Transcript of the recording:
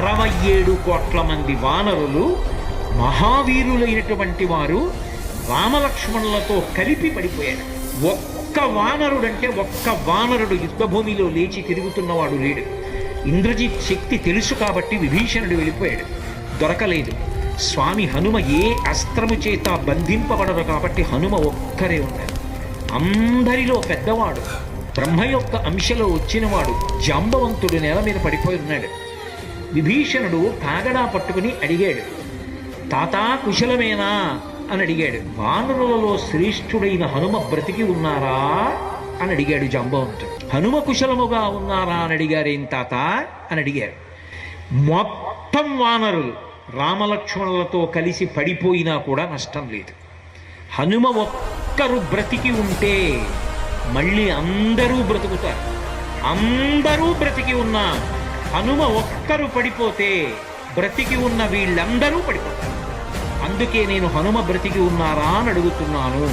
67 కోట్ల మంది వానరులు మహావీరులైనటువంటి వారు రామలక్ష్మణులతో కలిపి పడిపోయాడు. ఒక్క వానరుడు యుద్ధభూమిలో లేచి తిరుగుతున్నవాడు లేడు. ఇంద్రజిత్ శక్తి తెలుసు కాబట్టి విభీషణుడు వెళ్ళిపోయాడు, దొరకలేదు. స్వామి హనుమ ఏ అస్త్రము చేత బంధింపబడరు కాబట్టి హనుమ ఒక్కరే ఉన్నారు. అందరిలో పెద్దవాడు, బ్రహ్మ యొక్క అంశలో వచ్చినవాడు జాంబవంతుడు నేల మీద పడిపోయి ఉన్నాడు. విభీషణుడు కాగడా పట్టుకుని అడిగాడు, తాతా కుశలమేనా అని అడిగాడు. వానరులలో శ్రేష్ఠుడైన హనుమ బ్రతికి ఉన్నారా అని అడిగాడు జాంబవంతుడు. హనుమ కుశలముగా ఉన్నారా అని అడిగారేం తాత అని అడిగారు. మొత్తం వానరులు రామలక్ష్మణులతో కలిసి పడిపోయినా కూడా నష్టం లేదు. హనుమ ఒక్కరు బ్రతికి ఉంటే మళ్ళీ అందరూ బ్రతుకుతారు. అందరూ బ్రతికి ఉన్నా హనుమ ఒక్కరు పడిపోతే బ్రతికి ఉన్న వీళ్ళందరూ పడిపోతారు. అందుకే నేను హనుమ బ్రతికి ఉన్నారా అని అడుగుతున్నాను.